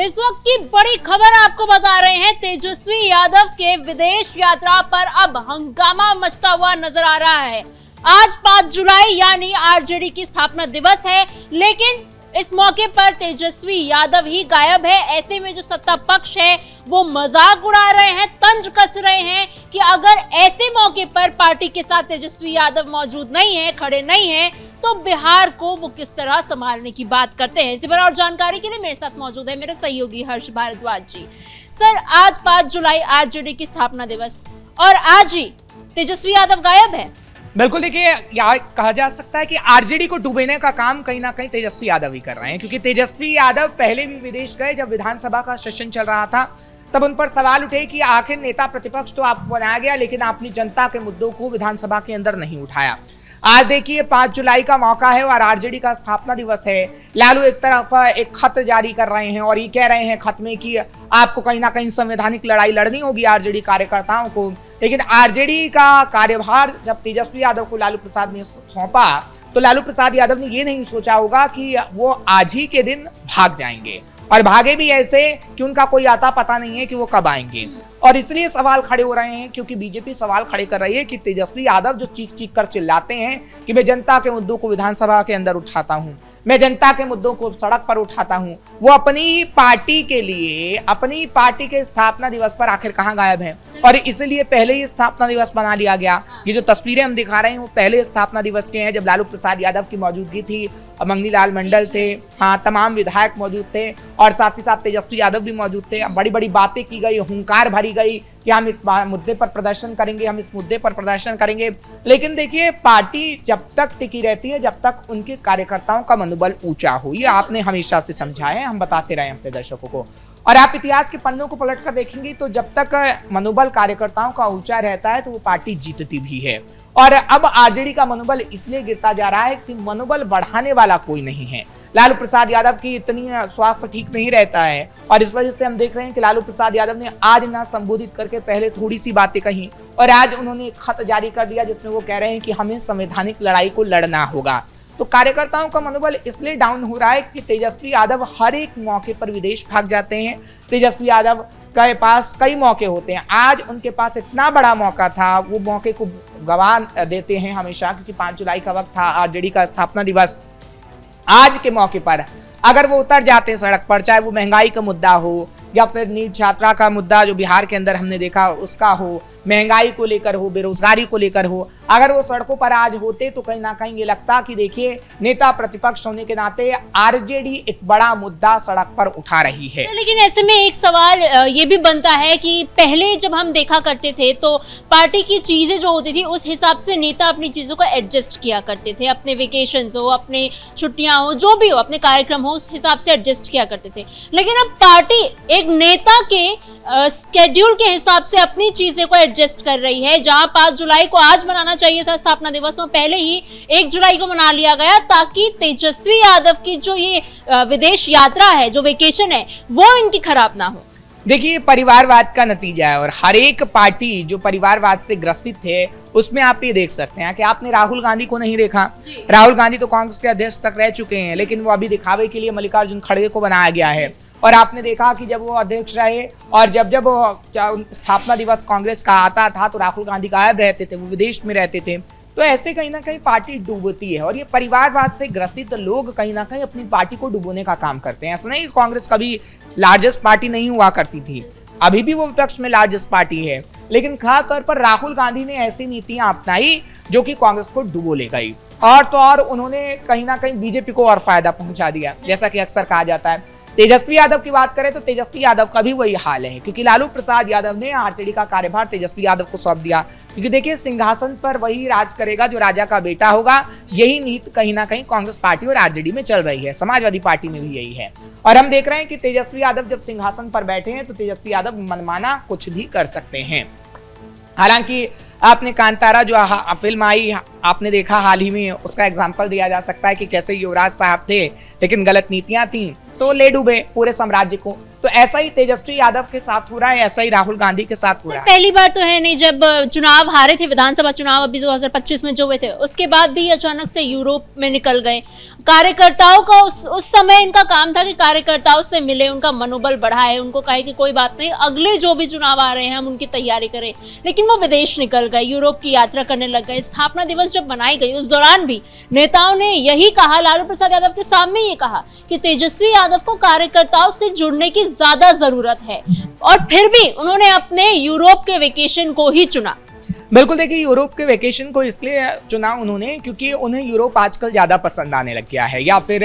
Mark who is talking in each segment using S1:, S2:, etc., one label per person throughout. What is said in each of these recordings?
S1: इस वक्त की बड़ी खबर आपको बता रहे हैं। तेजस्वी यादव के विदेश यात्रा पर अब हंगामा मचता हुआ नजर आ रहा है। आज 5 जुलाई यानी आरजेडी की स्थापना दिवस है, लेकिन इस मौके पर तेजस्वी यादव ही गायब है। ऐसे में जो सत्ता पक्ष है वो मजाक उड़ा रहे हैं, तंज कस रहे हैं कि अगर ऐसे मौके पर पार्टी के साथ तेजस्वी यादव मौजूद नहीं है, खड़े नहीं है, तो बिहार को वो किस तरह संभालने की बात करते हैं। इसी पर और जानकारी के लिए मेरे साथ मौजूद है मेरे सहयोगी हर्ष भारद्वाज जी। सर, आज 5 जुलाई आरजेडी की स्थापना दिवस और आज ही तेजस्वी यादव गायब है।
S2: बिल्कुल, देखिए यहाँ कहा जा सकता है कि आरजेडी को डूबने का काम कहीं ना कहीं तेजस्वी यादव ही कर रहे हैं, क्योंकि तेजस्वी यादव पहले भी विदेश गए। जब विधानसभा का सेशन चल रहा था तब उन पर सवाल उठे कि आखिर नेता प्रतिपक्ष तो आपको बनाया गया, लेकिन आपने जनता के मुद्दों को विधानसभा के अंदर नहीं उठाया। आज देखिए 5 जुलाई का मौका है और आरजेडी का स्थापना दिवस है। लालू एक तरफ एक खत जारी कर रहे हैं और ये कह रहे हैं खत में कि आपको कहीं ना कहीं संवैधानिक लड़ाई लड़नी होगी आरजेडी कार्यकर्ताओं को। लेकिन आरजेडी का कार्यभार जब तेजस्वी यादव को लालू प्रसाद ने सौंपा तो लालू प्रसाद यादव ने ये नहीं सोचा होगा कि वो आज ही के दिन भाग जाएंगे, और भागे भी ऐसे कि उनका कोई आता पता नहीं है कि वो कब आएंगे। और इसलिए सवाल खड़े हो रहे हैं, क्योंकि बीजेपी सवाल खड़े कर रही है कि तेजस्वी यादव जो चीख चीख कर चिल्लाते हैं कि मैं जनता के मुद्दों को विधानसभा के अंदर उठाता हूं, मैं जनता के मुद्दों को सड़क पर उठाता हूं, वो अपनी ही पार्टी के लिए, अपनी पार्टी के स्थापना दिवस पर आखिर कहां गायब है। और इसलिए पहले ही स्थापना दिवस बना लिया गया। ये जो तस्वीरें हम दिखा रहे हैं वो पहले स्थापना दिवस के हैं, जब लालू प्रसाद यादव की मौजूदगी थी, मंगनी लाल मंडल थे, हाँ, तमाम विधायक मौजूद थे और साथ ही साथ तेजस्वी यादव भी मौजूद थे। बड़ी बड़ी बातें की गई, हुंकार भरी गई कि हम इस मुद्दे पर प्रदर्शन करेंगे, हम इस मुद्दे पर प्रदर्शन करेंगे। लेकिन देखिए, पार्टी जब तक टिकी रहती है जब तक उनके कार्यकर्ताओं का मनोबल ऊंचा हो। ये आपने हमेशा से समझा है, हम बताते रहे अपने दर्शकों को। और आप इतिहास के पन्नों को पलट कर देखेंगे तो जब तक मनोबल कार्यकर्ताओं का ऊंचा रहता है तो वो पार्टी जीतती भी है। और अब आरजेडी का मनोबल इसलिए गिरता जा रहा है कि मनोबल बढ़ाने वाला कोई नहीं है। लालू प्रसाद यादव की इतनी स्वास्थ्य ठीक नहीं रहता है और इस वजह से हम देख रहे हैं कि लालू प्रसाद यादव ने आज ना संबोधित करके पहले थोड़ी सी बातें कही और आज उन्होंने एक खत जारी कर दिया जिसमें वो कह रहे हैं कि हमें संवैधानिक लड़ाई को लड़ना होगा। तो कार्यकर्ताओं का मनोबल इसलिए डाउन हो रहा है कि तेजस्वी यादव हर एक मौके पर विदेश भाग जाते हैं। तेजस्वी यादव के पास कई मौके होते हैं, आज उनके पास इतना बड़ा मौका था, वो मौके को गंवा देते हैं हमेशा, क्योंकि 5 जुलाई का वक्त था, आरजेडी का स्थापना दिवस। आज के मौके पर अगर वो उतर जाते हैं सड़क पर, चाहे वो महंगाई का मुद्दा हो या फिर नीट छात्रा का मुद्दा जो बिहार के अंदर हमने देखा उसका हो, महंगाई को लेकर हो, बेरोजगारी को लेकर हो, अगर वो सड़कों पर आज होते तो कहीं ना कहीं ये लगता कि देखिए नेता प्रतिपक्ष होने के नाते आरजेडी एक बड़ा मुद्दा सड़क पर उठा रही है।
S1: लेकिन ऐसे में एक सवाल ये भी बनता है कि पहले जब हम देखा करते थे तो पार्टी की चीजें जो होती थी उस हिसाब से नेता अपनी चीजों को एडजस्ट किया करते थे, अपने वेकेशंस हो, अपने छुट्टियां हो, जो भी हो, अपने कार्यक्रम हो, उस हिसाब से एडजस्ट किया करते थे। लेकिन अब पार्टी एक नेता के स्केड्यूल के हिसाब से अपनी चीजें को एडजस्ट कर रही है। जहां 5 जुलाई को आज मनाना चाहिए था स्थापना दिवस, में पहले ही 1 जुलाई को मना लिया गया ताकि तेजस्वी यादव की जो ये विदेश यात्रा है, जो वेकेशन है, वो इनकी खराब ना हो।
S2: देखिए, परिवारवाद का नतीजा है और हर एक पार्टी जो परिवारवाद से ग्रसित है उसमें आप ये देख सकते हैं कि आपने राहुल गांधी को नहीं देखा। राहुल गांधी तो कांग्रेस के अध्यक्ष तक रह चुके हैं, लेकिन वो अभी दिखावे के लिए मल्लिकार्जुन खड़गे को बनाया गया है। और आपने देखा कि जब वो अध्यक्ष रहे और जब स्थापना दिवस कांग्रेस का आता था तो राहुल गांधी गायब रहते थे, वो विदेश में रहते थे। तो ऐसे कहीं ना कहीं पार्टी डूबती है और ये परिवारवाद से ग्रसित लोग कहीं ना कहीं अपनी पार्टी को डुबोने का काम करते हैं। ऐसा नहीं कि कांग्रेस कभी लार्जेस्ट पार्टी नहीं हुआ करती थी, अभी भी वो विपक्ष में लार्जेस्ट पार्टी है, लेकिन खास तौर पर राहुल गांधी ने ऐसी नीतियां अपनाई जो कि कांग्रेस को डुबो ले गई। और तो और उन्होंने कहीं ना कहीं बीजेपी को और फायदा पहुंचा दिया, जैसा कि अक्सर कहा जाता है। तेजस्वी यादव की बात करें तो तेजस्वी यादव का भी वही हाल है, क्योंकि लालू प्रसाद यादव ने आरजेडी का कार्यभार तेजस्वी यादव को सौंप दिया, क्योंकि देखिए सिंहासन पर वही राज करेगा जो राजा का बेटा होगा। यही नीति कहीं ना कहीं कांग्रेस पार्टी और आरजेडी में चल रही है, समाजवादी पार्टी में भी यही है। और हम देख रहे हैं कि तेजस्वी यादव जब सिंहासन पर बैठे हैं तो तेजस्वी यादव मनमाना कुछ भी कर सकते हैं। हालांकि आपने कांतारा जो फिल्म आई आपने देखा हाल ही में, उसका एग्जाम्पल दिया जा सकता है कि कैसे युवराज साहब थे लेकिन गलत नीतियां थी तो ले डूबे पूरे साम्राज्य को। तो ऐसा ही तेजस्वी यादव के साथ हो रहा है, ऐसा ही राहुल गांधी के साथ हो रहा है।
S1: पहली बार तो है नहीं, जब चुनाव हारे थे, विधानसभा चुनाव अभी 2025 में जो हुए थे, उसके बाद भी अचानक से यूरोप में निकल गए। कार्यकर्ताओं का उस समय इनका काम था कि कार्यकर्ताओं से मिले, उनका मनोबल बढ़ाए, उनको कहे कि कोई बात नहीं, अगले जो भी चुनाव आ रहे हैं हम उनकी तैयारी करें। लेकिन वो विदेश निकल गए, यूरोप की यात्रा करने लग गए। स्थापना दिवस जब मनाई गई उस दौरान भी नेताओं ने यही कहा, लालू प्रसाद यादव के सामने ये कहा कि तेजस्वी यादव को कार्यकर्ताओं से जुड़ने की ज्यादा जरूरत है, और फिर भी उन्होंने अपने यूरोप के वेकेशन को ही चुना।
S2: बिल्कुल, देखिए यूरोप के वेकेशन को इसलिए चुना उन्होंने क्योंकि उन्हें यूरोप आजकल ज्यादा पसंद आने लग गया है, या फिर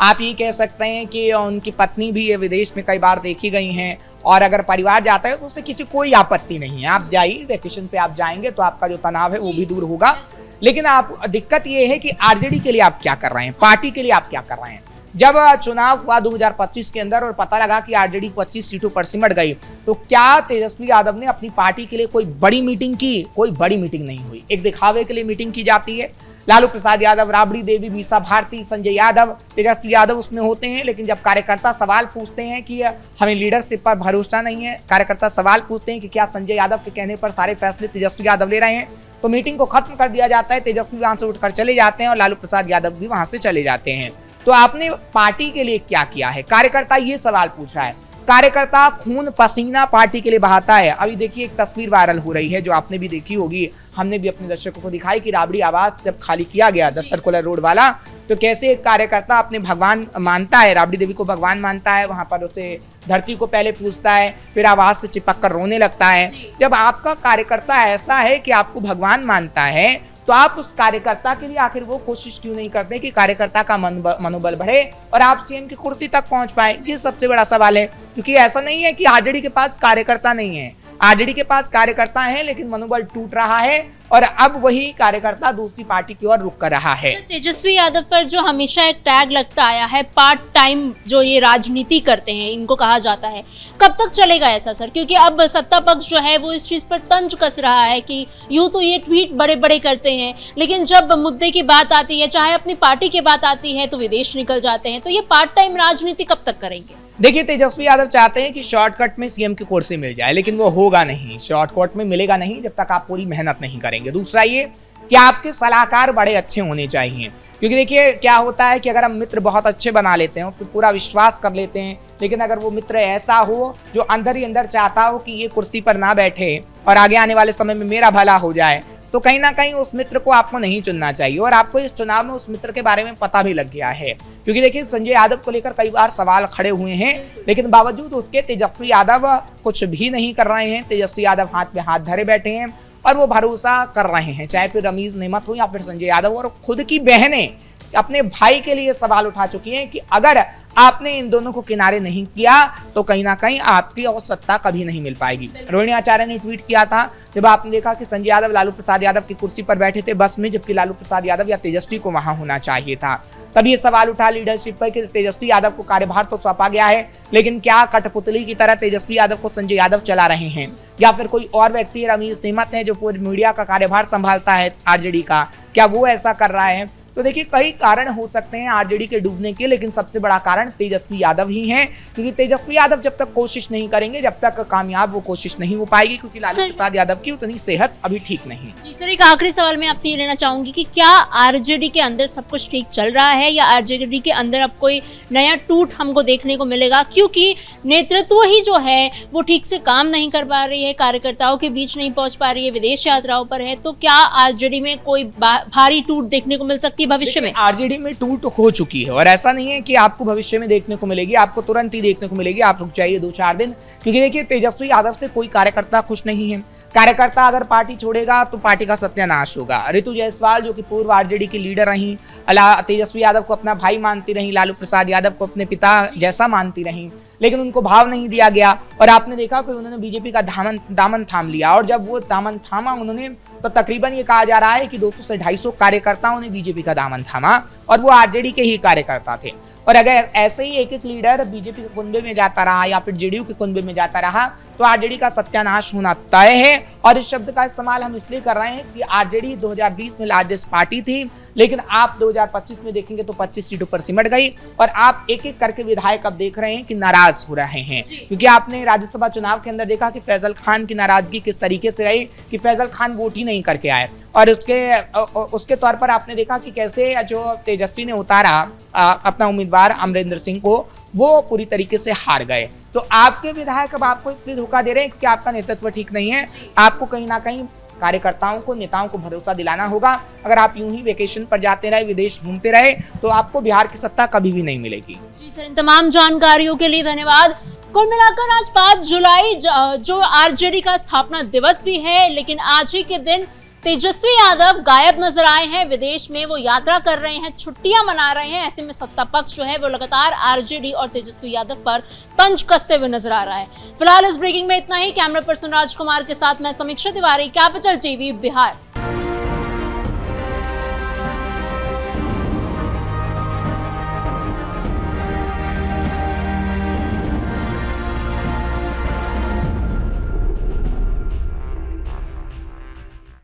S2: आप ये कह सकते हैं कि उनकी पत्नी भी ये विदेश में कई बार देखी गई हैं, और अगर परिवार जाता है तो उससे किसी कोई आपत्ति नहीं है। आप जाइए, वेकेशन पे आप जाएंगे तो आपका जो तनाव है वो भी दूर होगा। लेकिन आप दिक्कत ये है कि आरजेडी के लिए आप क्या कर रहे हैं, पार्टी के लिए आप क्या कर रहे हैं। जब चुनाव हुआ 2025 के अंदर और पता लगा कि आरजेडी 25 सीटों पर सिमट गई, तो क्या तेजस्वी यादव ने अपनी पार्टी के लिए कोई बड़ी मीटिंग की? कोई बड़ी मीटिंग नहीं हुई। एक दिखावे के लिए मीटिंग की जाती है। लालू प्रसाद यादव, राबड़ी देवी, मीसा भारती, संजय यादव, तेजस्वी यादव उसमें होते हैं। लेकिन जब कार्यकर्ता सवाल पूछते हैं कि हमें लीडरशिप पर भरोसा नहीं है, कार्यकर्ता सवाल पूछते हैं कि क्या संजय यादव के कहने पर सारे फैसले तेजस्वी यादव ले रहे हैं, तो मीटिंग को खत्म कर दिया जाता है। तेजस्वी वहां से उठकर चले जाते हैं और लालू प्रसाद यादव भी वहां से चले जाते हैं। तो आपने पार्टी के लिए क्या किया है? कार्यकर्ता ये सवाल पूछ रहा है। कार्यकर्ता खून पसीना पार्टी के लिए बहाता है। अभी देखिए एक तस्वीर वायरल हो रही है जो आपने भी देखी होगी, हमने भी अपने दर्शकों को दिखाई कि राबड़ी आवास जब खाली किया गया 10 सर्कुलर रोड वाला, तो कैसे एक कार्यकर्ता अपने भगवान मानता है, राबड़ी देवी को भगवान मानता है, वहां पर उसे धरती को पहले पूजता है, फिर आवाज से चिपक कर रोने लगता है। जब आपका कार्यकर्ता ऐसा है कि आपको भगवान मानता है, तो आप उस कार्यकर्ता के लिए आखिर वो कोशिश क्यों नहीं करते कि कार्यकर्ता का मनोबल बढ़े और आप सीएम की कुर्सी तक पहुंच पाए? ये सबसे बड़ा सवाल है। क्योंकि ऐसा नहीं है कि आरजेडी के पास कार्यकर्ता नहीं है, आरजेडी के पास कार्यकर्ता है, लेकिन मनोबल टूट रहा है और अब वही कार्यकर्ता दूसरी पार्टी की ओर रुक कर रहा है।
S1: तेजस्वी यादव पर जो हमेशा एक टैग लगता आया है, पार्ट टाइम जो ये राजनीति करते हैं, इनको कहा जाता है, कब तक चलेगा ऐसा सर? क्योंकि अब सत्ता पक्ष जो है वो इस चीज पर तंज कस रहा है कि यूं तो ये ट्वीट बड़े बड़े करते हैं, लेकिन जब मुद्दे की बात आती है, चाहे अपनी पार्टी की बात आती है, तो विदेश निकल जाते हैं। तो ये पार्ट टाइम राजनीति कब तक करेंगे?
S2: देखिए, तेजस्वी यादव चाहते हैं कि शॉर्टकट में सीएम की कुर्सी मिल जाए, लेकिन वो होगा नहीं, शॉर्टकट में मिलेगा नहीं जब तक आप पूरी मेहनत नहीं करेंगे। दूसरा ये कि आपके सलाहकार बड़े अच्छे होने चाहिए, क्योंकि देखिए क्या होता है कि अगर हम मित्र बहुत अच्छे बना लेते हैं, तो पूरा विश्वास कर लेते हैं, लेकिन अगर वो मित्र ऐसा हो जो अंदर ही अंदर चाहता हो कि ये कुर्सी पर ना बैठे और आगे आने वाले समय में मेरा भला हो जाए, तो कहीं ना कहीं उस मित्र को आपको नहीं चुनना चाहिए। और आपको इस चुनाव में उस मित्र के बारे में पता भी लग गया है, क्योंकि देखिए संजय यादव को लेकर कई बार सवाल खड़े हुए हैं, लेकिन बावजूद उसके तेजस्वी यादव कुछ भी नहीं कर रहे हैं। तेजस्वी यादव हाथ में हाथ धरे बैठे हैं और वो भरोसा कर रहे हैं, चाहे फिर रमीज नेमत हो या फिर संजय यादव। और खुद की बहनें अपने भाई के लिए सवाल उठा चुकी हैं कि अगर आपने इन दोनों को किनारे नहीं किया तो कहीं ना कहीं आपकी और सत्ता कभी नहीं मिल पाएगी। रोहिणी आचार्य ने ट्वीट किया था जब आपने देखा कि संजय यादव लालू प्रसाद यादव की कुर्सी पर बैठे थे बस में, जबकि लालू प्रसाद यादव या तेजस्वी को वहां होना चाहिए था। तब ये सवाल उठा लीडरशिप पर कि तेजस्वी यादव को कार्यभार तो सौंपा गया है, लेकिन क्या कठपुतली की तरह तेजस्वी यादव को संजय यादव चला रहे हैं, या फिर कोई और व्यक्ति रमीज नेमत है जो पूरी मीडिया का कार्यभार संभालता है आरजेडी का, क्या वो ऐसा कर रहा है? तो देखिए कई कारण हो सकते हैं आरजेडी के डूबने के, लेकिन सबसे बड़ा कारण तेजस्वी यादव ही हैं, क्योंकि तेजस्वी यादव जब तक कोशिश नहीं करेंगे, जब तक कामयाब वो कोशिश नहीं हो पाएगी, क्योंकि लालू प्रसाद यादव की उतनी सेहत अभी ठीक नहीं।
S1: जी सर, एक आखिरी सवाल मैं आपसे ये लेना चाहूंगी कि क्या आरजेडी के अंदर सब कुछ ठीक चल रहा है, या आरजेडी के अंदर अब कोई नया टूट हमको देखने को मिलेगा? क्योंकि नेतृत्व ही जो है वो ठीक से काम नहीं कर पा रही है, कार्यकर्ताओं के बीच नहीं पहुंच पा रही है, विदेश यात्राओं पर है, तो क्या आरजेडी में कोई भारी टूट देखने को मिल सकती है भविष्य में?
S2: आरजेडी में टूट हो चुकी है और ऐसा नहीं है कि आपको भविष्य में देखने को मिलेगी, आपको तुरंत ही देखने को मिलेगी। आप रुक जाइए 2-4 दिन, क्योंकि देखिए तेजस्वी यादव से कोई कार्यकर्ता खुश नहीं है। कार्यकर्ता अगर पार्टी छोड़ेगा तो पार्टी का सत्यानाश होगा। रितु जायसवाल जो कि पूर्व आरजेडी की लीडर रही, तेजस्वी यादव को अपना भाई मानती रही, लालू प्रसाद यादव को अपने पिता जैसा मानती रही, लेकिन उनको भाव नहीं दिया गया और आपने देखा कि उन्होंने बीजेपी का दामन थाम लिया। और जब वो दामन थामा उन्होंने, तो तकरीबन ये कहा जा रहा है कि 200 से 250 कार्यकर्ताओं ने बीजेपी का दामन थामा और वो आरजेडी के ही कार्यकर्ता थे। और अगर ऐसे ही एक एक लीडर बीजेपी के कुनबे में जाता रहा या फिर जेडीयू के कुनबे में जाता रहा, तो आरजेडी का सत्यानाश होना तय है। और इस शब्द का इस्तेमाल हम इसलिए कर रहे हैं कि आरजेडी 2020 में लार्जेस्ट पार्टी थी, लेकिन आप 2025 में देखेंगे तो 25 सीटों पर सिमट गई और आप एक एक करके विधायक अब देख रहे हैं कि नाराज हो रहे हैं। क्योंकि आपने राज्यसभा चुनाव के अंदर देखा कि फैजल खान की नाराजगी किस तरीके से रही कि फैजल खान वोट ही नहीं करके आए, और उसके तौर पर आपने देखा कि कैसे जो तेजस्वी ने उतारा अपना उम्मीदवार अमरिंदर सिंह को, वो पूरी तरीके से हार गए। तो आपके विधायक अब आपको इसलिए धोखा दे रहे हैं क्योंकि आपका नेतृत्व ठीक नहीं है। आपको कहीं ना कहीं कार्यकर्ताओं को, नेताओं को भरोसा दिलाना होगा। अगर आप यूं ही वेकेशन पर जाते रहे, विदेश घूमते रहे, तो आपको बिहार की सत्ता कभी भी नहीं मिलेगी।
S1: जी सर, इन तमाम जानकारियों के लिए धन्यवाद। कुल मिलाकर आज 5 जुलाई जो आरजेडी का स्थापना दिवस भी है, लेकिन आज ही के दिन तेजस्वी यादव गायब नजर आए हैं। विदेश में वो यात्रा कर रहे हैं, छुट्टियां मना रहे हैं। ऐसे में सत्ता पक्ष जो है वो लगातार आरजेडी और तेजस्वी यादव पर तंज कसते हुए नजर आ रहा है। फिलहाल इस ब्रेकिंग में इतना ही। कैमरा पर्सन राजकुमार के साथ मैं समीक्षा तिवारी, कैपिटल टीवी बिहार।